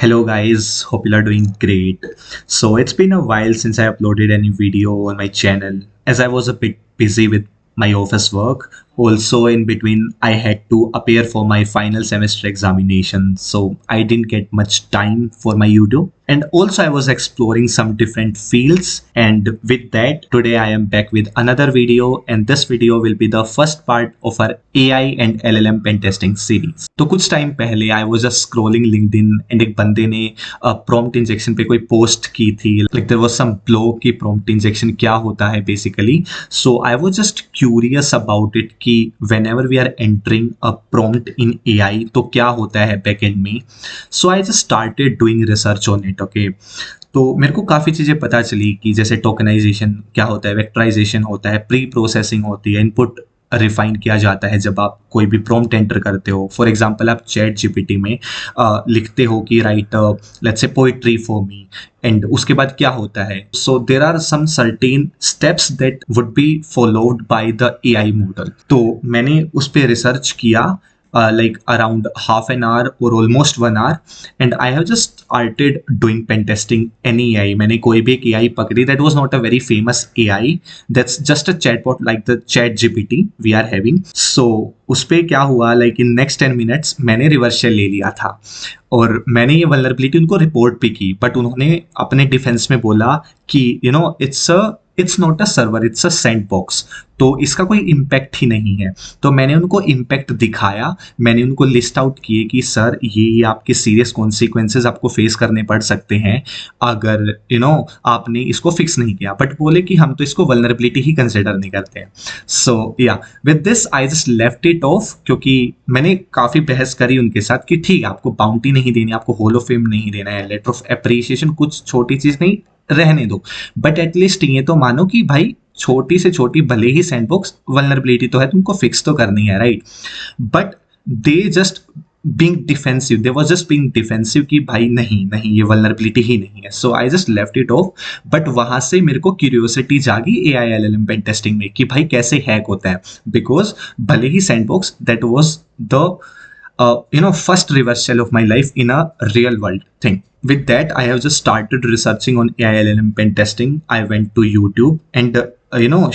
Hello guys, hope you are doing great. So it's been a while since I uploaded any video on my channel as I was a bit busy with my office work. Also in between I had to appear for my final semester examination, so I didn't get much time for my YouTube. And also I was exploring some different fields, and with that today I am back with another video, and this video will be the first part of our AI and LLM pen testing series. तो कुछ time पहले आई was just scrolling LinkedIn and एक बंदे ने prompt injection पे कोई post की थी, like there was some blog की प्रॉम्प्ट इंजेक्शन क्या होता है basically. So I was just curious about it कि whenever we are entering a prompt in AI तो क्या होता है बैकएंड में. So I just started doing research on it. Okay, तो मेरे को काफ़ी चीज़ें पता चली कि जैसे टोकनाइजेशन क्या होता है, वेक्टराइजेशन होता है, प्री प्रोसेसिंग होती है, इनपुट रिफाइन किया जाता है जब आप कोई भी प्रॉम्प्ट एंटर करते हो. फॉर एग्जांपल आप चैट जीपीटी में लिखते हो कि write let's say poetry for me, and उसके बाद क्या होता है. So there are some certain steps that would be followed by the AI model. तो मैंने उस पर रिसर्च किया like around half an hour or almost 1 hour, and I have just started doing pen testing any AI. मैंने कोई भी एक AI पकड़ी, that was not a very famous AI, that's just a chatbot like the chat GPT we are having. So उस पर क्या हुआ, like in next 10 minutes मैंने रिवर्सल ले लिया था और मैंने ये वल्नरेबिलिटी उनको रिपोर्ट भी की, बट उन्होंने अपने डिफेंस में बोला कि you know it's not a server, it's a sandbox, तो इसका कोई इम्पैक्ट ही नहीं है. तो मैंने उनको इम्पैक्ट दिखाया, मैंने उनको लिस्ट आउट किए कि सर ये आपके सीरियस कॉन्सिक्वेंसेज आपको फेस करने पड़ सकते हैं अगर आपने इसको फिक्स नहीं किया. बट बोले कि हम तो इसको वल्नरेबिलिटी ही कंसिडर नहीं करते हैं. सो या with this I just left it of, क्योंकि मैंने काफ़ी बहस करी उनके साथ कि ठीक है आपको बाउंटी नहीं देनी, आपको हॉल ऑफ फेम नहीं देना है, लेटर ऑफ अप्रिसिएशन कुछ छोटी चीज़ नहीं, रहने दो, बट एटलीस्ट ये तो मानो कि भाई छोटी से छोटी भले ही सैंडबॉक्स वल्नरेबिलिटी तो है, तुमको फिक्स तो करनी है, right. But they just being defensive, they was just being defensive कि भाई नहीं नहीं ये वल्नरेबिलिटी ही नहीं है. So I just left it off. But वहां से मेरे को क्यूरियोसिटी जागी एआई एलएलएम पेन टेस्टिंग में कि भाई कैसे हैक होता है, बिकॉज भले ही sandbox that was the first reversal of my life in a real world thing. With that, I have just started researching on AI LLM pen testing. I went to YouTube and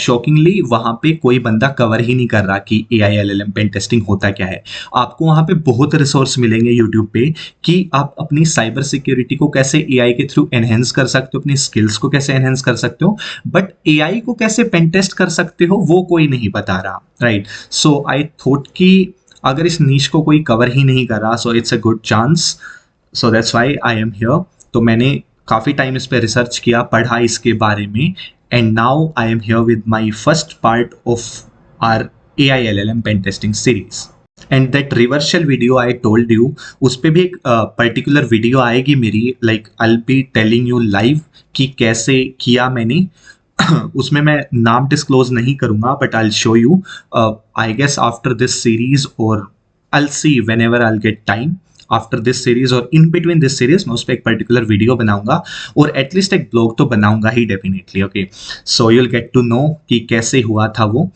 shockingly वहाँ पे कोई बंदा cover ही नहीं कर रहा कि AI LLM pen testing होता क्या है. आपको वहाँ पे बहुत रिसोर्स मिलेंगे YouTube पे कि आप अपनी साइबर सिक्योरिटी को कैसे AI के थ्रू एनहेंस कर सकते हो, अपनी स्किल्स को कैसे एनहेंस कर सकते हो, बट AI को कैसे पेन टेस्ट कर सकते हो वो कोई नहीं बता रहा, राइट. सो आई थॉट कि अगर इस नीश को कोई कवर ही नहीं कर रहा, so it's a good chance, so that's why I am here. तो मैंने काफ़ी टाइम इस पर रिसर्च किया, पढ़ा इसके बारे में, and now I am here with my first part of our AI LLM pen testing series. And that reversal video I told you, उस पर भी एक पर्टिकुलर वीडियो आएगी मेरी, like I will be telling you live कि कैसे किया मैंने. उसमें मैं नाम डिस्क्लोज नहीं करूंगा, but I will show you I guess after this series, और I will see whenever I will get time after this series और इन बिटवीन दिस सीरीज मैं उस पर एक पर्टिकुलर वीडियो बनाऊंगा, और एटलीस्ट एक ब्लॉग तो बनाऊंगा ही definitely. Okay, so you will get to know कि कैसे हुआ था वो.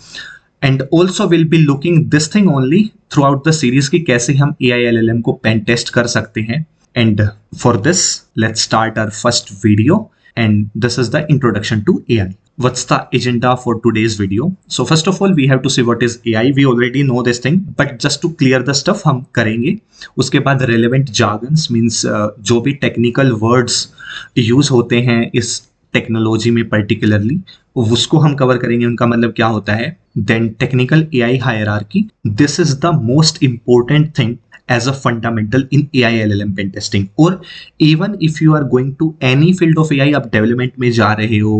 And also will be looking this thing only throughout the series कि कैसे हम AI LLM को पेन टेस्ट कर सकते हैं. And for this let's start our first video. And this is the introduction to AI. What's the agenda for today's video? So first of all, we have to see what is AI. We already know this thing, but just to clear the stuff हम करेंगे. उसके बाद relevant jargons means जो भी technical words use होते हैं इस technology में particularly, उसको हम कवर करेंगे, उनका मतलब क्या होता है. Then technical AI hierarchy. This is the most important thing as a fundamental in AI LLM pen testing. और even if you are going to any field of AI, आप डेवलपमेंट में जा रहे हो,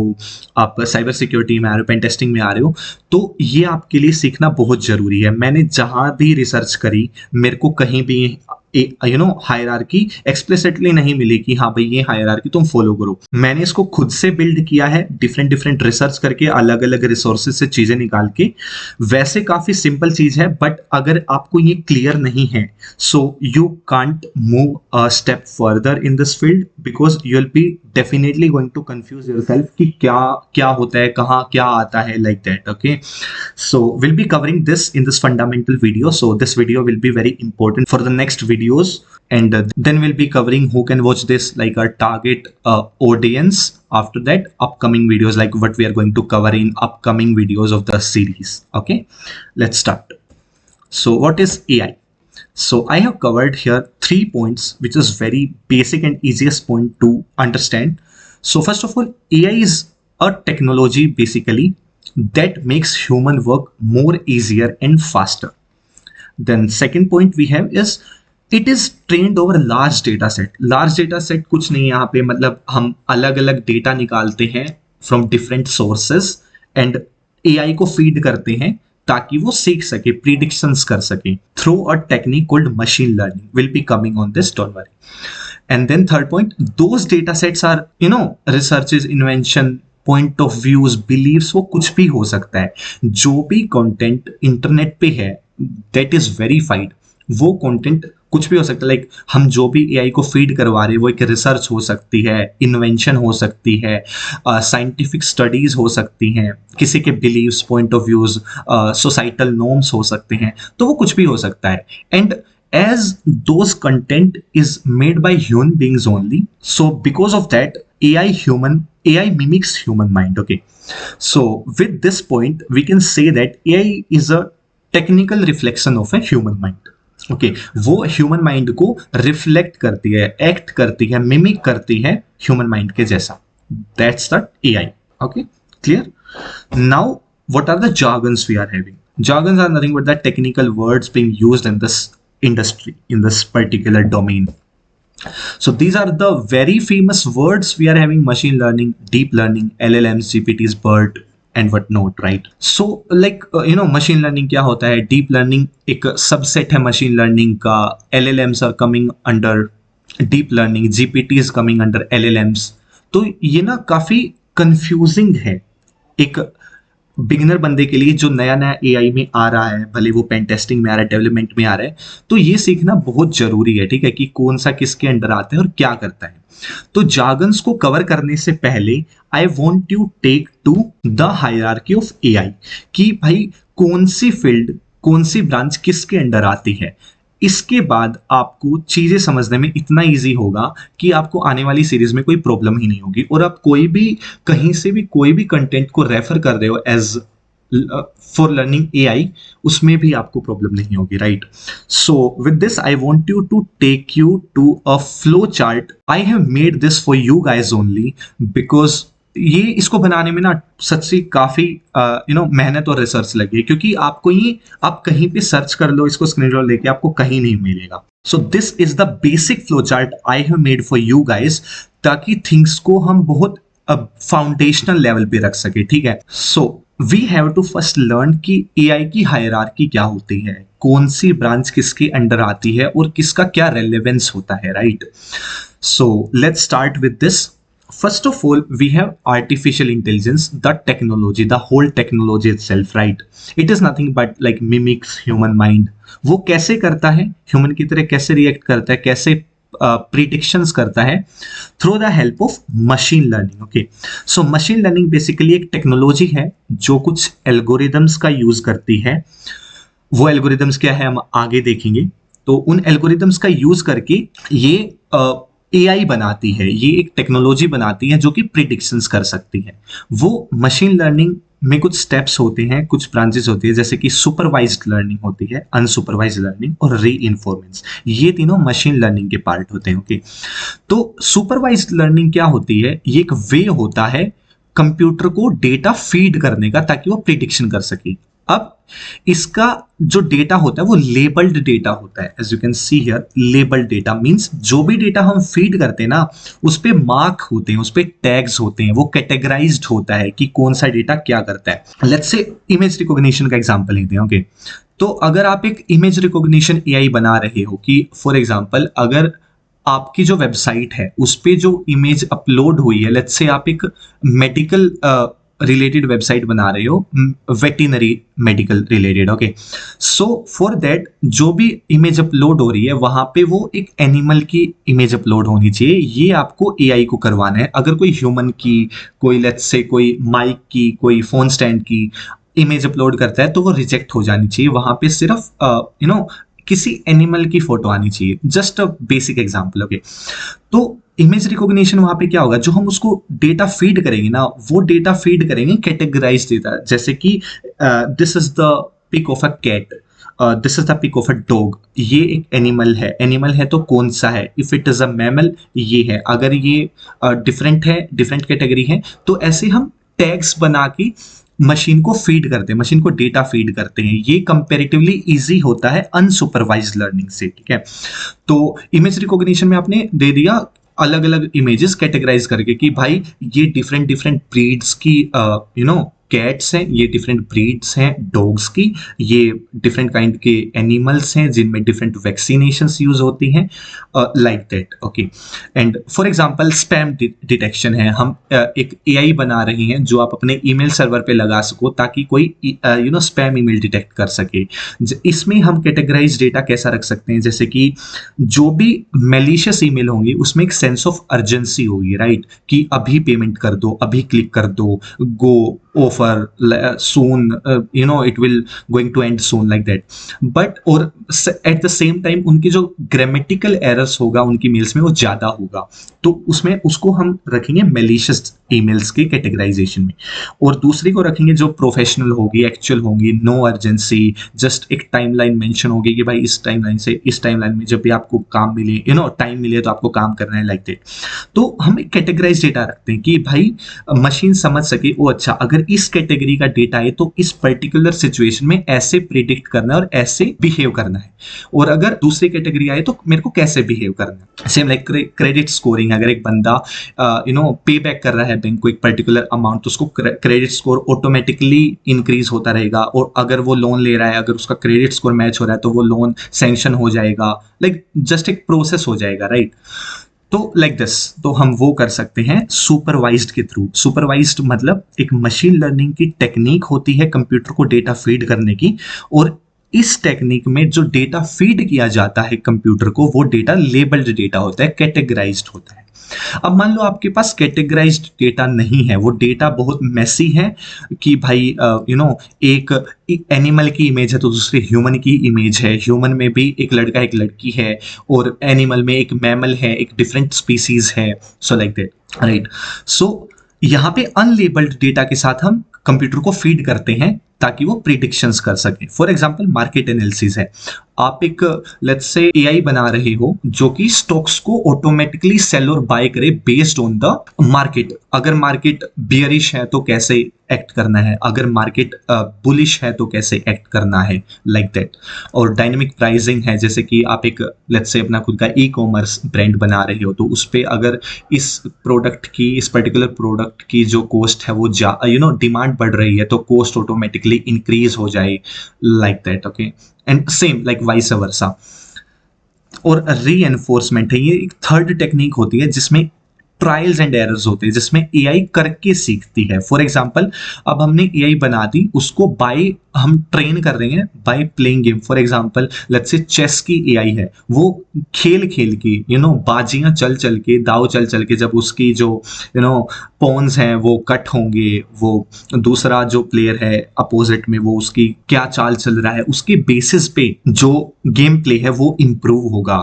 आप साइबर सिक्योरिटी में आ रहे हो, पेन टेस्टिंग में आ रहे हो, तो ये आपके लिए सीखना बहुत ज़रूरी है. मैंने जहाँ भी रिसर्च करी मेरे को कहीं भी हायरार्की एक्सप्लिसिटली नहीं मिली कि हाँ भाई ये हायरार्की तुम फॉलो करो. मैंने इसको खुद से बिल्ड किया है, डिफरेंट रिसर्च करके, अलग अलग रिसोर्सेज से चीज़ें निकाल के. वैसे काफ़ी सिंपल चीज़ है, बट अगर आपको ये क्लियर नहीं है, so you can't move a step further in this field, because you will be definitely going to confuse yourself कि क्या क्या होता है, कहाँ क्या आता है, like that. Okay, so will be covering this in this fundamental video. So this video will be very important for the next video videos, and then we'll be covering who can watch this, like our target audience. After that, upcoming videos, like what we are going to cover in upcoming videos of the series. Okay, let's start. So what is AI? So I have covered here 3 points, which is very basic and easiest point to understand. So first of all, AI is a technology basically that makes human work more easier and faster. Then second point we have is it is trained over large data set. Large data set कुछ नहीं है यहाँ पे, मतलब हम अलग अलग data निकालते हैं from different sources and AI को फीड करते हैं ताकि वो सीख सके, प्रिडिक्शंस कर सके through a technique called machine learning. Will be coming on this, don't worry. And then third point, those data sets are, researches, invention, point of views, believes, वो कुछ भी हो सकता है. जो भी कंटेंट इंटरनेट पे है दैट इज वेरीफाइड, वो कंटेंट कुछ भी हो सकता है. लाइक हम जो भी एआई को फीड करवा रहे हैं वो एक रिसर्च हो सकती है, इन्वेंशन हो सकती है, साइंटिफिक स्टडीज हो सकती हैं, किसी के believes, point of views, societal norms हो सकते हैं, तो वो कुछ भी हो सकता है. And as those content is made by human beings only, so because of that AI mimics human mind. Okay, so with this point we can say that AI is a technical reflection of a human mind. Okay, वो human mind को reflect करती है, act करती है, mimic करती है human mind के जैसा. That's the AI. Okay, clear? Now what are the jargons we are having? Jargons are nothing but the technical words being used in this industry, in this particular domain. So these are the very famous words we are having: machine learning, deep learning, LLMs, GPTs, BERT and whatnot, right? So like machine learning क्या होता है, deep learning एक subset है machine learning का, LLMs are coming under deep learning, GPT is coming under LLMs. तो ये ना काफी confusing है एक बिगिनर बंदे के लिए जो नया नया एआई में आ रहा है, भले वो पेन टेस्टिंग में आ रहा है, डेवलपमेंट में आ रहा है, तो ये सीखना बहुत जरूरी है. ठीक है, कि कौन सा किसके अंडर आता है और क्या करता है. तो जार्गन्स को कवर करने से पहले I want you take to the hierarchy of AI, कि भाई कौन सी फील्ड, कौन सी ब्रांच किसके अंडर आती है. इसके बाद आपको चीजें समझने में इतना इजी होगा कि आपको आने वाली सीरीज में कोई प्रॉब्लम ही नहीं होगी. और आप कोई भी कहीं से भी कोई भी कंटेंट को रेफर कर रहे हो एज फॉर लर्निंग एआई, उसमें भी आपको प्रॉब्लम नहीं होगी, right. So with this I want you to take you to a flow chart. I have made this for you guys only because ये इसको बनाने में ना सच्ची काफी मेहनत और रिसर्च लगी है, क्योंकि आपको ये आप कहीं पे सर्च कर लो इसको स्क्रीनशॉट लेके, आपको कहीं नहीं मिलेगा. So this is the basic flow chart I have made for you guys, ताकि थिंग्स को हम बहुत फाउंडेशनल लेवल पे रख सके. ठीक है, so we have to first learn कि एआई की हायरार्की क्या होती है, कौन सी ब्रांच किसके अंडर आती है और किसका क्या रेलेवेंस होता है, right. So let's start with this. First of all, we have artificial intelligence, the technology, the whole technology itself, right? It is nothing but like mimics human mind. वो कैसे करता है, ह्यूमन की तरह कैसे रिएक्ट करता है, कैसे प्रिडिक्शंस करता है, through the help of machine learning. Okay, so machine learning basically एक टेक्नोलॉजी है जो कुछ एल्गोरिदम्स का यूज करती है. वो एल्गोरिदम्स क्या है हम आगे देखेंगे. तो उन एल्गोरिदम्स का यूज करके ये एआई बनाती है, ये एक टेक्नोलॉजी बनाती है जो कि प्रिडिक्शंस कर सकती है. वो मशीन लर्निंग में कुछ स्टेप्स होते हैं, कुछ ब्रांचेस होती है, जैसे कि सुपरवाइज्ड लर्निंग होती है, अनसुपरवाइज्ड लर्निंग और रीइंफोर्मेंस. ये तीनों मशीन लर्निंग के पार्ट होते हैं. ओके, तो सुपरवाइज्ड लर्निंग क्या होती है, ये एक वे होता है कंप्यूटर को डेटा फीड करने का ताकि वो प्रिडिक्शन कर सके. अब इसका जो डेटा होता है वो लेबल्ड डेटा होता है. As you can see here, labelled data means जो भी डेटा हम फीड करते हैं ना, उस पे मार्क होते हैं, उस पे टैग्स होते हैं, वो कैटेगराइज्ड होता है कि कौन सा डेटा क्या करता है. लेट्स से इमेज रिकॉग्निशन का एग्जांपल लेते हैं. ओके, तो अगर आप एक इमेज रिकॉग्निशन एआई बना रहे हो कि फॉर एग्जांपल अगर आपकी जो वेबसाइट है उस पे जो इमेज अपलोड हुई है, लेट्स से आप एक मेडिकल रिलेटेड वेबसाइट बना रहे हो, veterinary medical related. Okay, so for that जो भी इमेज अपलोड हो रही है वहां पे वो एक एनिमल की इमेज अपलोड होनी चाहिए. ये आपको एआई को करवाना है. अगर कोई ह्यूमन की, कोई लेट्स से कोई माइक की, कोई फोन स्टैंड की इमेज अपलोड करता है तो वो रिजेक्ट हो जानी चाहिए. वहां पे सिर्फ किसी एनिमल की फोटो आनी चाहिए, just a basic example. Okay, तो इमेज रिकॉग्निशन वहां पे क्या होगा, जो हम उसको डेटा फीड करेंगे ना, वो डेटा फीड करेंगे कैटेगराइज डेटा, जैसे कि this is the pic of a cat, this is the pic of a dog. ये एक एनिमल है, एनिमल है तो कौन सा है, if it is a mammal ये है, अगर ये डिफरेंट है, डिफरेंट कैटेगरी है, तो ऐसे हम टैग्स बना के मशीन को फीड करते हैं, मशीन को डेटा फीड करते हैं। ये कंपेरेटिवली इजी होता है अनसुपरवाइज्ड लर्निंग से, ठीक है। तो इमेज रिकॉग्निशन में आपने दे दिया अलग अलग इमेजेस कैटेगराइज करके कि भाई ये डिफरेंट डिफरेंट ब्रीड्स की कैट्स हैं, ये डिफरेंट ब्रीड्स हैं डॉग्स की, ये डिफरेंट काइंड के एनिमल्स हैं जिनमें डिफरेंट वैक्सीनेशंस यूज होती हैं, like that. Okay, and for example spam detection है, हम एक एआई बना रही हैं जो आप अपने ईमेल सर्वर पे लगा सको ताकि कोई स्पैम ईमेल डिटेक्ट कर सके। इसमें हम कैटेगराइज डेटा कैसा रख सकते हैं, जैसे कि जो भी मेलिशियस ईमेल होंगी उसमें एक सेंस ऑफ अर्जेंसी होगी, राइट, कि अभी पेमेंट कर दो, अभी क्लिक कर दो, गो offer soon, it will going to end soon, like that, but और at the same time उनकी जो ग्रामेटिकल एरर्स होगा उनकी मेल्स में वो ज्यादा होगा, तो उसमें उसको हम रखेंगे मेलिशियस ईमेल्स के कैटेगराइजेशन में। और दूसरी को रखेंगे जो प्रोफेशनल होगी, एक्चुअल होंगी, नो अर्जेंसी, जस्ट एक टाइमलाइन मेंशन होगी कि भाई इस टाइमलाइन से इस टाइमलाइन में जब भी आपको काम मिले, टाइम मिले तो आपको काम करना है, लाइक दैट। तो हम एक कैटेगराइज डेटा रखते हैं कि भाई मशीन समझ सके, ओ अच्छा अगर इस कैटेगरी का डेटा है तो इस पर्टिकुलर सिचुएशन में ऐसे प्रिडिक्ट करना है और ऐसे बिहेव करना है, और अगर दूसरी कैटेगरी आए तो मेरे को कैसे बिहेव करना है। सेम लाइक क्रेडिट स्कोरिंग, अगर एक बंदा पे बैक कर रहा है बैंक को एक पर्टिकुलर अमाउंट, तो उसको क्रेडिट स्कोर ऑटोमेटिकली इंक्रीज होता रहेगा, और अगर वो लोन ले रहा है, अगर उसका क्रेडिट स्कोर मैच हो रहा है तो वो लोन सैंक्शन हो जाएगा, लाइक जस्ट एक प्रोसेस हो जाएगा, राइट। तो लाइक दिस, तो हम वो कर सकते हैं सुपरवाइज्ड के थ्रू। सुपरवाइज्ड मतलब एक मशीन लर्निंग की टेक्निक होती है कंप्यूटर को डेटा फीड करने की, और इस टेक्निक में जो डेटा फीड किया जाता है कंप्यूटर को वो डेटा लेबल्ड डेटा होता है, कैटेगराइज्ड होता है। अब मान लो आपके पास कैटेगराइज्ड डेटा नहीं है, वो डेटा बहुत मैसी है कि भाई एक एनिमल की इमेज है तो दूसरी ह्यूमन की इमेज है, ह्यूमन में भी एक लड़का एक लड़की है, और एनिमल में एक मैमल है, एक डिफरेंट स्पीसीज है, सो लाइक दैट, राइट। सो यहाँ पे अनलेबल्ड डेटा के साथ हम कंप्यूटर को फीड करते हैं ताकि वो प्रिडिक्शंस कर सके। फॉर एग्जांपल मार्केट एनालिसिस है, आप एक लेट्स से एआई बना रहे हो जो कि स्टॉक्स को ऑटोमेटिकली सेल और बाय करे बेस्ड ऑन द मार्केट। अगर मार्केट बियरिश है तो कैसे एक्ट करना है, अगर मार्केट बुलिश है तो कैसे एक्ट करना है, लाइक दैट। और डायनेमिक प्राइसिंग है, जैसे कि आप एक लेट्स से अपना खुद का ई कॉमर्स ब्रांड बना रहे हो, तो उस पर अगर इस प्रोडक्ट की, इस पर्टिकुलर प्रोडक्ट की जो कॉस्ट है वो डिमांड बढ़ रही है तो कॉस्ट ऑटोमेटिकली इंक्रीज हो जाए, like that. Okay, and same like vice versa. और रीएनफोर्समेंट है, ये एक थर्ड टेक्निक होती है जिसमें ट्रायल्स एंड एरर्स होते हैं, जिसमें एआई करके सीखती है। फॉर एग्जांपल अब हमने एआई बना दी, उसको बाय हम ट्रेन कर रहे हैं by playing game. For example let's say chess की एआई है, वो खेल खेल के बाजियां चल चल के, दाव चल चल के, जब उसकी जो पॉन्स हैं वो कट होंगे, वो दूसरा जो प्लेयर है अपोजिट में वो उसकी क्या चाल चल रहा है, उसके बेसिस पे जो गेम प्ले है वो इम्प्रूव होगा।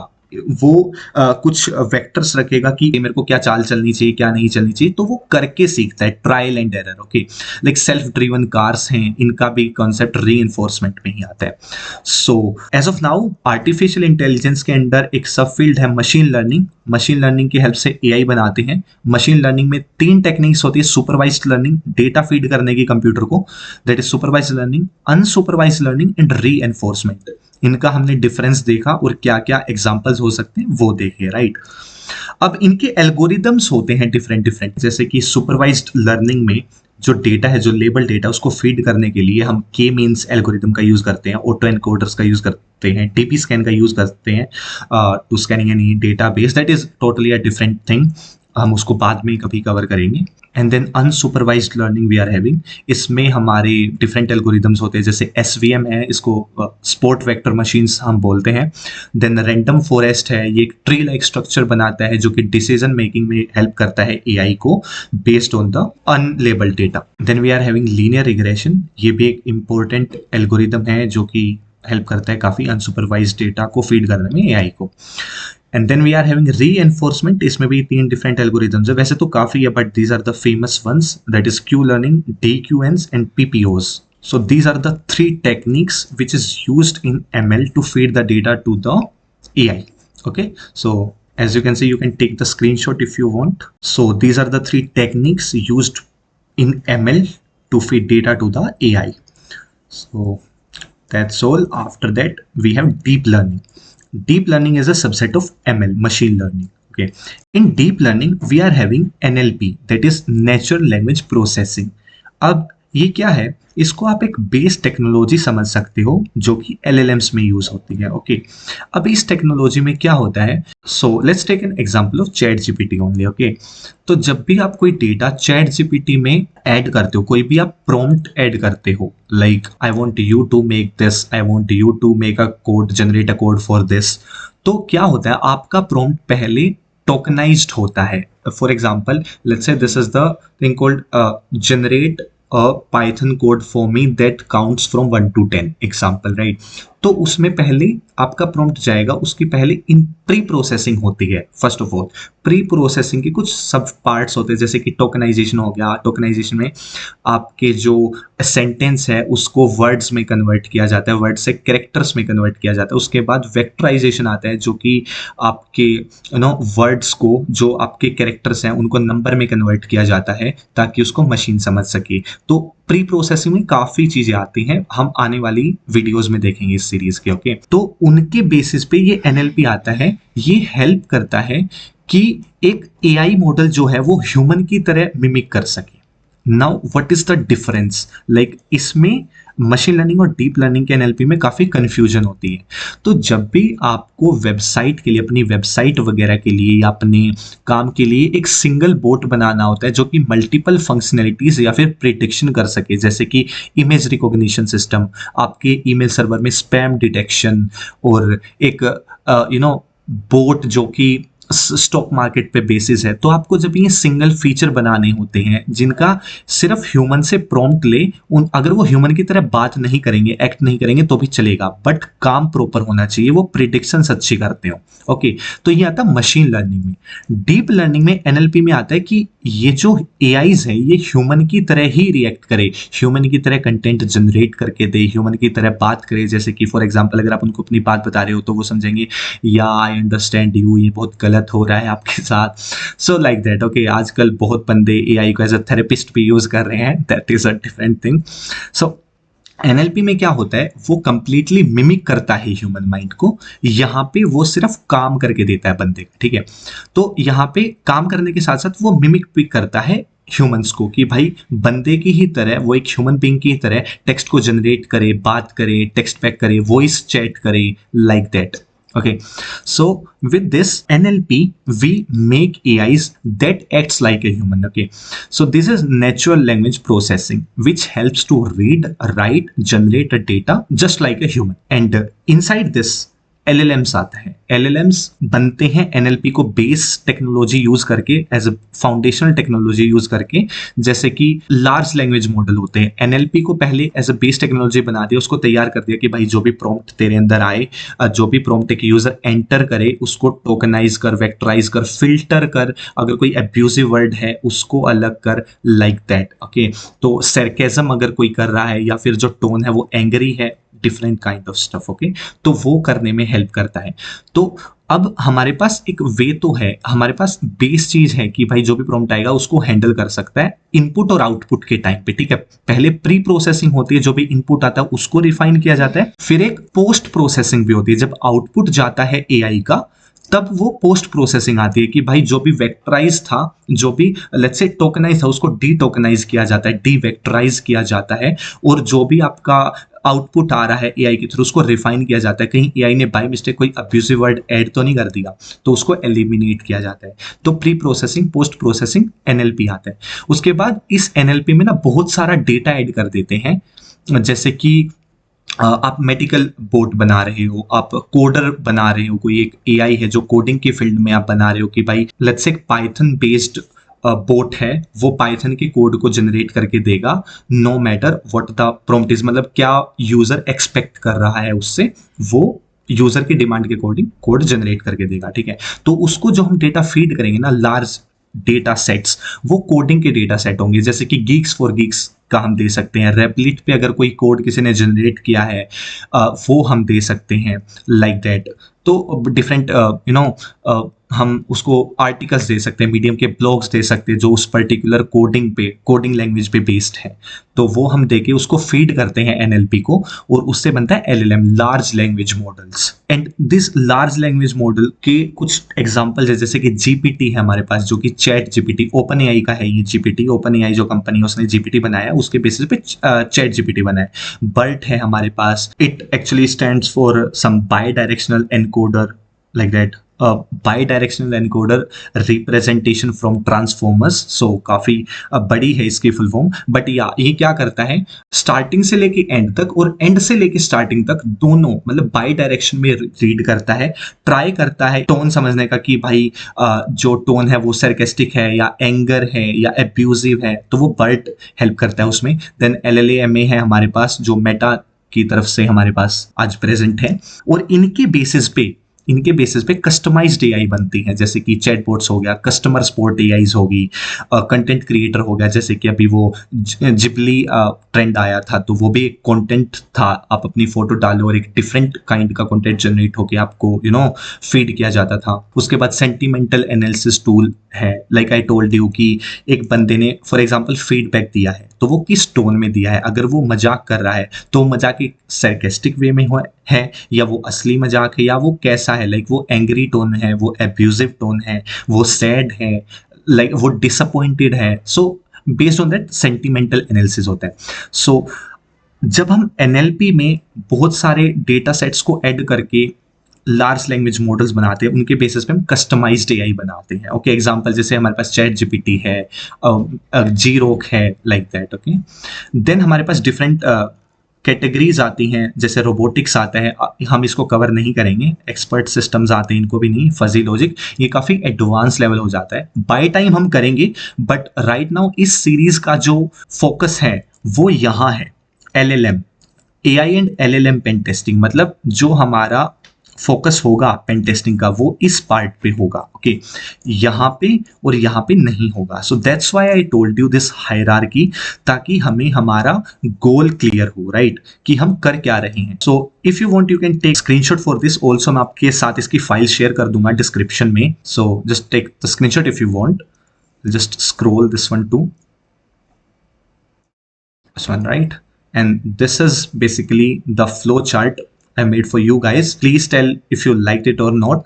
वो कुछ वेक्टर्स रखेगा कि मेरे को क्या चाल चलनी चाहिए, क्या नहीं चलनी चाहिए, तो वो करके सीखता है, trial and error. Okay, like self driven cars हैं, इनका भी कॉन्सेप्ट रीइंफोर्समेंट में ही आता है। So as of now artificial intelligence के अंदर एक सब फील्ड है मशीन लर्निंग। मशीन लर्निंग की हेल्प से एआई बनाते हैं। मशीन लर्निंग में 3 टेक्निक्स होती है, सुपरवाइज्ड लर्निंग, डेटा फीड करने की कंप्यूटर को, that is supervised learning, unsupervised learning and reinforcement. इनका हमने डिफरेंस देखा और क्या क्या एग्जांपल्स हो सकते हैं वो देखे, राइट। अब इनके एल्गोरिदम्स होते हैं डिफरेंट डिफरेंट, जैसे कि सुपरवाइज्ड लर्निंग में जो डेटा है, जो लेबल डेटा, उसको फीड करने के लिए हम के मीन्स एल्गोरिदम का यूज करते हैं, ऑटो एनकोडर्स का यूज करते हैं, टीपी स्कैन का यूज करते हैं to scanning any database. That is totally a different thing, हम उसको बाद में कभी कवर करेंगे। And then unsupervised learning we are having, इसमें हमारे डिफरेंट एल्गोरिदम्स होते हैं, जैसे एसवीएम है, इसको स्पोर्ट वेक्टर मशीन्स हम बोलते हैं। देन रैंडम फॉरेस्ट है, ये एक ट्री लाइक स्ट्रक्चर बनाता है जो कि डिसीजन मेकिंग में हेल्प करता है एआई को based on the unlabelled data. Then we are having linear regression, ये भी एक इम्पोर्टेंट एल्गोरिदम है जो कि हेल्प करता है काफ़ी अनसुपरवाइज डेटा को फीड करने में एआई को। And then we are having reinforcement, इसमें भी 3 डिफरेंट एल्गोरिदम्स है, वैसे तो काफ़ी है but these are the famous ones, that is Q learning, DQNs and PPOs. So these are the 3 techniques which is used in ML to feed the data to the AI. Okay, so as you can see, you can take the screenshot if you want. So these are the 3 techniques used in ML to feed data to the AI. So that's all. After that we have deep learning. Deep learning is a subset of ML, machine learning. Okay, in deep learning we are having NLP, that is natural language processing. अब ये क्या है, इसको आप एक base technology समझ सकते हो जो कि LLMs में यूज होती है। ओके, अब इस टेक्नोलॉजी में क्या होता है, so let's take an example of chat GPT only. Okay, तो जब भी आप कोई डेटा चैट जीपीटी में ऐड करते हो, कोई भी आप प्रॉम्प्ट ऐड करते हो, like I want you to make this, I want you to make a code, generate a code for this, तो क्या होता है, आपका प्रॉम्प्ट पहले टोकनाइज्ड होता है। For example, let's say this is the thing called generate a Python code for me that counts from 1 to 10 example, right. तो उसमें पहले आपका प्रॉम्प्ट जाएगा, उसकी पहले इन प्री प्रोसेसिंग होती है। First of all pre processing के कुछ सब पार्ट्स होते हैं, जैसे कि टोकनाइजेशन हो गया। टोकनाइजेशन में आपके जो सेंटेंस है उसको वर्ड्स में कन्वर्ट किया जाता है, वर्ड से कैरेक्टर्स में कन्वर्ट किया जाता है। उसके बाद वेक्टराइजेशन आता है, जो कि आपके वर्ड्स को, जो आपके कैरेक्टर्स हैं उनको नंबर में कन्वर्ट किया जाता है ताकि उसको मशीन समझ सके। तो प्री प्रोसेसिंग में काफी चीजें आती हैं, हम आने वाली वीडियोस में देखेंगे इस सीरीज के। ओके, तो उनके बेसिस पे ये NLP आता है, ये हेल्प करता है कि एक AI मॉडल जो है वो ह्यूमन की तरह मिमिक कर सके। Now what is the difference, like इसमें मशीन लर्निंग और डीप लर्निंग के NLP में काफ़ी कन्फ्यूजन होती है। तो जब भी आपको वेबसाइट के लिए, अपनी वेबसाइट वगैरह के लिए या अपने काम के लिए एक सिंगल बोट बनाना होता है जो कि मल्टीपल फंक्शनैलिटीज या फिर प्रिडिक्शन कर सके, जैसे कि इमेज रिकॉग्निशन सिस्टम, आपके ईमेल सर्वर में स्पैम डिटेक्शन, और एक बोट जो कि स्टॉक मार्केट पे बेसिस है। तो आपको जब ये सिंगल फीचर बनाने होते हैं जिनका सिर्फ ह्यूमन से प्रॉम्प्ट ले, अगर वो ह्यूमन की तरह बात नहीं करेंगे, एक्ट नहीं करेंगे तो भी चलेगा, बट काम प्रॉपर होना चाहिए, वो प्रिडिक्शंस अच्छी करते हो। ओके, तो ये आता है मशीन लर्निंग में। डीप लर्निंग में NLP में आता है कि ये जो AIs है ये ह्यूमन की तरह ही रिएक्ट करे, ह्यूमन की तरह कंटेंट जनरेट करके दे, ह्यूमन की तरह बात करे। जैसे कि फॉर एग्जांपल अगर आप उनको अपनी बात बता रहे हो तो वो समझेंगे, या आई अंडरस्टैंड यू, ये बहुत गलत हो रहा है आपके साथ, सो लाइक दैट। ओके, आजकल बहुत बंदे AI को एज अ थेरेपिस्ट भी यूज कर रहे हैं, that is a different thing. So NLP में क्या होता है, वो कंप्लीटली मिमिक करता है ह्यूमन माइंड को, यहाँ पे वो सिर्फ काम करके देता है बंदे का। ठीक है, तो यहाँ पे काम करने के साथ साथ वो मिमिक भी करता है ह्यूमंस को, कि भाई बंदे की ही तरह, वो एक ह्यूमन बीइंग की तरह टेक्स्ट को जनरेट करे, बात करे, टेक्स्ट पैक करे, वॉइस चैट करे, like that. Okay, so with this NLP we make AIs that acts like a human. Okay, so this is natural language processing which helps to read, write, generate a data just like a human, and inside this LLMs आता है। LLMs बनते हैं NLP को base technology use करके, as a foundational technology use करके, जैसे कि large language model होते हैं। NLP को पहले एज अ बेस टेक्नोलॉजी बना दिया, उसको तैयार कर दिया कि भाई जो भी प्रॉम्प्ट तेरे अंदर आए, जो भी प्रॉम्प्ट एक यूजर एंटर करे उसको टोकनाइज कर, वेक्टराइज कर, फिल्टर कर, अगर कोई एब्यूजिव वर्ड है उसको अलग कर, लाइक दैट। ओके, तो सरकेज़म अगर कोई कर रहा है या फिर जो टोन है वो एंग्री है, different kind of stuff. Okay, तो वो करने में हेल्प करता है। तो अब हमारे पास एक वे तो है, हमारे पास बेस चीज है कि भाई जो भी प्रॉम्प्ट आएगा उसको हैंडल कर सकता है इनपुट और आउटपुट के टाइम पे। ठीक है, पहले प्री प्रोसेसिंग होती है, जो भी इनपुट आता है उसको रिफाइन किया जाता है, फिर एक पोस्ट प्रोसेसिंग भी होती है। जब आउटपुट जाता है AI का तब वो पोस्ट प्रोसेसिंग आती है कि भाई जो भी वेक्टराइज था, जो भी लेट्स से टोकनाइज था, उसको डी टोकनाइज किया जाता है, डी वेक्टराइज किया जाता है, और जो भी आपका आउटपुट आ रहा है AI के थ्रू उसको रिफाइन किया जाता है। कहीं AI ने बाय मिस्टेक कोई अब्यूसिव वर्ड ऐड तो नहीं कर दिया, तो उसको एलिमिनेट किया जाता है। तो pre processing, post processing NLP आता है। उसके बाद इस NLP में ना बहुत सारा डेटा ऐड कर देते हैं, जैसे कि आप मेडिकल बोट बना रहे हो, आप कोडर बना रहे हो, कोई एक AI है जो कोडिंग की फील्ड में आप बना रहे हो कि भाई let's say Python based boat है वो पाइथन के कोड को जनरेट करके देगा, no matter what the prompt is, मतलब क्या यूजर एक्सपेक्ट कर रहा है उससे, वो यूजर की डिमांड के अकॉर्डिंग कोड जनरेट करके देगा, ठीक है। तो उसको जो हम डेटा फीड करेंगे ना, लार्ज डेटा सेट्स, वो कोडिंग के डेटा सेट होंगे, जैसे कि गीक्स फॉर गीक्स का हम दे सकते हैं, रेपलिट पे अगर कोई कोड किसी ने जनरेट किया है वो हम दे सकते हैं, लाइक दैट। तो डिफरेंट हम उसको आर्टिकल्स दे सकते हैं, मीडियम के ब्लॉग्स दे सकते हैं जो उस पर्टिकुलर कोडिंग लैंग्वेज पे बेस्ड है, तो वो हम देके उसको फीड करते हैं एनएलपी को, और उससे बनता है LLM, large language models. And this large language model के कुछ एग्जांपल्स है, जैसे कि जीपीटी है हमारे पास, जो कि चैट जीपीटी, ओपन एआई का है ये जीपीटी, ओपन एआई जो कंपनी है उसने जीपीटी बनाया, उसके बेसिस पे चैट जीपीटी बनाया। बर्ट है हमारे पास, it actually stands for some bidirectional encoder, like that, bidirectional encoder representation from transformers, so काफ़ी बड़ी है इसकी फुल फॉर्म, बट ये क्या करता है, स्टार्टिंग से लेके एंड तक और एंड से लेके स्टार्टिंग तक दोनों, मतलब बाई डायरेक्शन में रीड करता है, ट्राई करता है टोन समझने का कि भाई जो टोन है वो सरकेस्टिक है या एंगर है या एब्यूजिव है, तो वो बर्ट हेल्प करता है उसमें। देन एलएलएमए है हमारे पास, जो मेटा की तरफ से हमारे पास आज प्रेजेंट है, और इनके बेसिस पे कस्टमाइज्ड एआई बनती हैं, जैसे कि चैटबॉट्स हो गया, कस्टमर सपोर्ट एआईज होगी, कंटेंट क्रिएटर हो गया, जैसे कि अभी वो जिबली ट्रेंड आया था, तो वो भी एक कंटेंट था, आप अपनी फोटो डालो और एक डिफरेंट काइंड का कंटेंट जनरेट होके आपको फीड किया जाता था। उसके बाद सेंटिमेंटल एनालिसिस टूल है, लाइक आई टोल्ड यू कि एक बंदे ने फॉर एग्जांपल फीडबैक दिया है, तो वो किस टोन में दिया है, अगर वो मजाक कर रहा है तो मजाक एक सरकेस्टिक वे में है या वो असली मजाक है, या वो कैसा है, लाइक वो एंग्री टोन है, वो एब्यूजिव टोन है, वो सैड है, लाइक वो डिसअपॉइंटेड है। So based on that sentimental analysis होता है। सो जब हम एनएलपी में बहुत सारे डेटा सेट्स को ऐड करके लार्ज लैंग्वेज मॉडल्स बनाते हैं, उनके बेसिस पे हम कस्टमाइज्ड एआई बनाते हैं। ओके, एग्जांपल जैसे हमारे पास चैट जीपीटी है, जी रोक है, लाइक दैट। ओके, देन हमारे पास डिफरेंट कैटेगरीज आती हैं, जैसे रोबोटिक्स आता है, हम इसको कवर नहीं करेंगे, एक्सपर्ट सिस्टम्स आते हैं, इनको भी नहीं, फजी लॉजिक, ये काफ़ी एडवांस लेवल हो जाता है, बाय टाइम हम करेंगे, बट राइट नाउ इस सीरीज का जो फोकस है वो यहाँ है, LLM, AI and LLM pen testing, मतलब जो हमारा फोकस होगा पेन टेस्टिंग का वो इस पार्ट पे होगा। ओके, यहाँ पे और यहाँ पे नहीं होगा। So that's why I told you this hierarchy, ताकि हमें हमारा गोल क्लियर हो, राइट, कि हम कर क्या रहे हैं। So if you want you can take screenshot for this also, मैं आपके साथ इसकी फाइल शेयर कर दूंगा डिस्क्रिप्शन में। So just take the screenshot if you want, just scroll this one to this one, right? And this is basically the flow chart I made for you guys. Please tell if you liked it or not,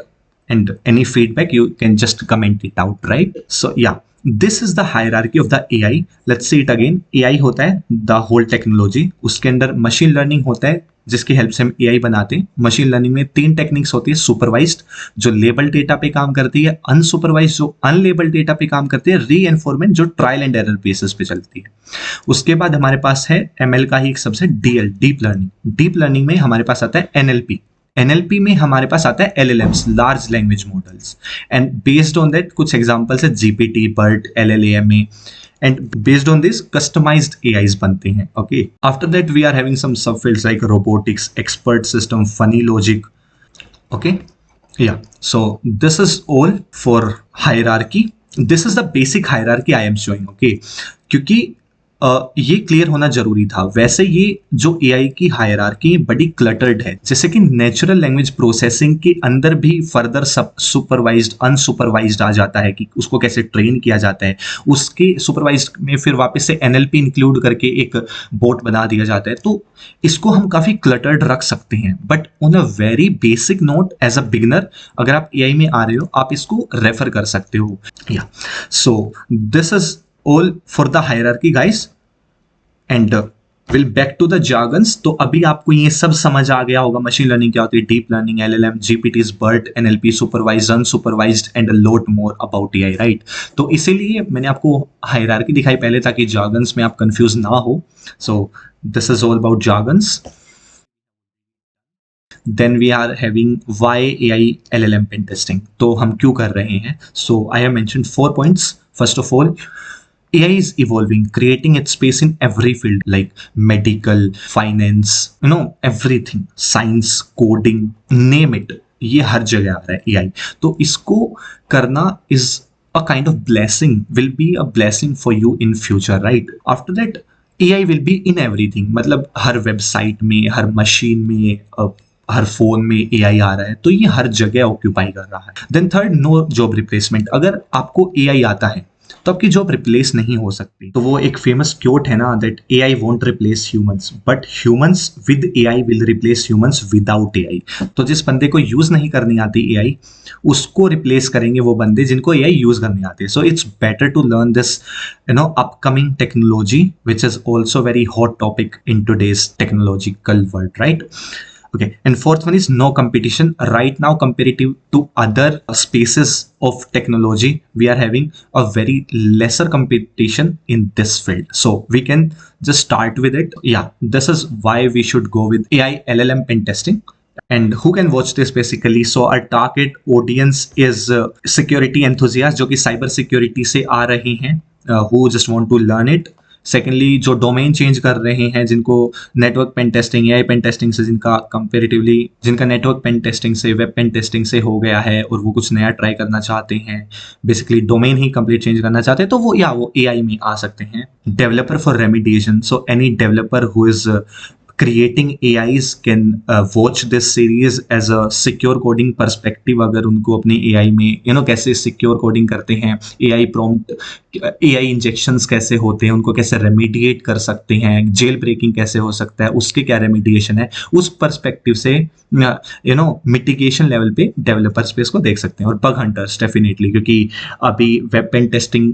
and any feedback you can just comment it out, right? So yeah, this is the hierarchy of the AI. Let's see it again. AI होता है the whole technology, उसके अंदर machine learning होता है जिसकी help से हम AI बनाते हैं। मशीन लर्निंग में 3 टेक्निक्स होती है, सुपरवाइज्ड जो लेबल डेटा पे काम करती है, अनसुपरवाइज्ड जो अनलेबल डेटा पे काम करती है, रीइंफोर्समेंट जो ट्रायल एंड एरर बेसिस पे चलती है। उसके बाद हमारे पास है एमएल का ही एक सबसे DL, deep learning. Deep learning में हमारे पास आता है एनएलपी, एनएलपी में हमारे पास आता है LLMs, large language models, and based on that कुछ एग्जांपल्स है GPT, BERT, LLaMA, and based on this customized AIs बनते हैं। Okay, after that we are having some subfields like robotics, expert system, funny logic. Okay, yeah, so this is all for hierarchy. This is the basic hierarchy I am showing. Okay, क्योंकि ये clear होना जरूरी था। वैसे ये जो AI की hierarchy बड़ी क्लटर्ड है, जैसे कि नेचुरल लैंग्वेज प्रोसेसिंग के अंदर भी फर्दर सब सुपरवाइज्ड अनसुपरवाइज्ड आ जाता है कि उसको कैसे ट्रेन किया जाता है, उसके सुपरवाइज्ड में फिर वापस से एनएलपी इंक्लूड करके एक बोट बना दिया जाता है। तो इसको हम काफ़ी क्लटर्ड रख सकते हैं, but on a very basic note as a beginner अगर आप एआई में आ रहे हो आप इसको रेफर कर सकते हो। या so this is all for the hierarchy guys, and we'll back to the jargons। तो अभी आपको ये सब समझ आ गया होगा, मशीन लर्निंग क्या होती है, deep learning, LLM, GPTs, BERT, NLP, supervised, unsupervised and a lot more about AI, right. तो इसीलिए मैंने आपको हायरार्की दिखाई पहले ताकि jargons में आप कंफ्यूज ना हो। So this is all about jargons। Then we are having why AI LLM pen testing, तो हम क्यों कर रहे हैं। So I have mentioned 4 points। First of all, AI is evolving, creating its space in every field like medical, finance, everything, science, coding, name it. ये हर जगह आ रहा है AI. तो इसको करना is a kind of blessing, will be a blessing for you in future, right? After that, AI will be in everything. मतलब हर website में, हर machine में, हर फोन में AI आ रहा है, तो ये हर जगह ऑक्यूपाई कर रहा है. Then third, no job replacement. अगर आपको AI आता है तो आपकी जॉब रिप्लेस नहीं हो सकती. तो वो एक फेमस क्योट है ना, that AI won't replace humans but humans with AI will replace humans without AI. तो जिस बंदे को यूज नहीं करनी आती AI, उसको रिप्लेस करेंगे वो बंदे जिनको AI यूज करने आते हैं. So it's better to learn this upcoming technology which is also very hot topic in today's technological world, right? Okay, and fourth one is no competition. Right now, comparative to other spaces of technology, we are having a very lesser competition in this field. So we can just start with it. Yeah, this is why we should go with AI LLM pen testing. And who can watch this basically? So our target audience is security enthusiasts जो कि cyber security से आ रहे हैं, who just want to learn it. Secondly, जो domain change कर रहे हैं, जिनको network pen testing, AI pen testing से जिनका कंपेरेटिवली, जिनका नेटवर्क पेन टेस्टिंग से, वेब पेन टेस्टिंग से हो गया है और वो कुछ नया ट्राई करना चाहते हैं, बेसिकली डोमेन ही कंप्लीट चेंज करना चाहते हैं, तो वो AI में आ सकते हैं. Developer for remediation. So any developer who is creating AIs can watch this series as a secure coding perspective. अगर उनको अपनी AI में कैसे secure coding करते हैं, AI prompt, AI injections कैसे होते हैं, उनको कैसे remediate कर सकते हैं, jail breaking कैसे हो सकता है, उसके क्या remediation है, उस perspective से mitigation level पे developer space को देख सकते हैं. और bug hunters definitely, क्योंकि अभी web pen testing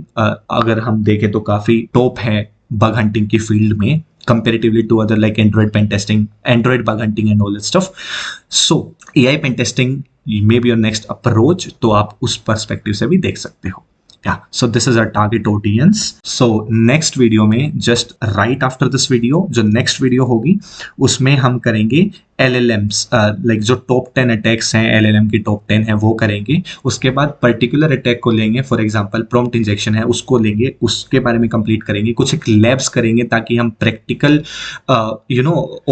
अगर हम देखें तो काफ़ी top है bug hunting की field में, comparatively to other like Android pen testing, Android bug hunting and all that stuff. So AI pen testing may be your next approach, तो आप उस perspective से भी देख सकते हो. Yeah, so this is our target audience. So next video में, just right after this video, जो next video होगी उसमें हम करेंगे LLMs, like जो top 10 attacks हैं, LLM की top 10 है वो करेंगे. उसके बाद particular attack को लेंगे, for example prompt injection है उसको लेंगे, उसके बारे में complete करेंगे, कुछ एक labs करेंगे ताकि हम practical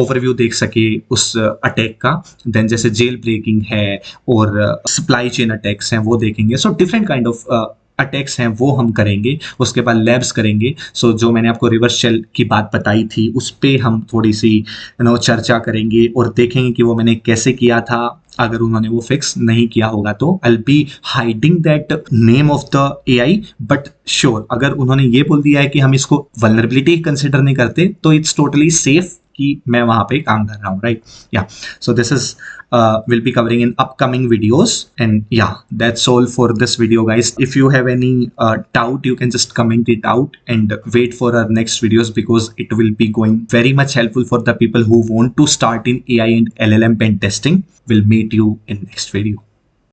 overview देख सके उस attack का. Then जैसे jail breaking है और supply chain attacks हैं वो देखेंगे. So different kind of attacks हैं वो हम करेंगे. उसके बाद लैब्स करेंगे. सो जो मैंने आपको रिवर्स शेल की बात बताई थी उस पर हम थोड़ी सी चर्चा करेंगे और देखेंगे कि वो मैंने कैसे किया था. अगर उन्होंने वो फिक्स नहीं किया होगा तो आई will B hiding that name of the AI, but sure अगर उन्होंने ये बोल दिया है कि हम इसको वल्नरेबिलिटी कंसिडर नहीं करते तो इट्स टोटली सेफ कि मैं वहां पे काम कर रहा हूँ, राइट? या so this is will be covering in upcoming videos. And yeah, that's all for this video, guys. If you have any doubt, you can just comment it out and wait for our next videos, because it will be going very much helpful for the people who want to start in AI and LLM pen testing. We'll meet you in next video.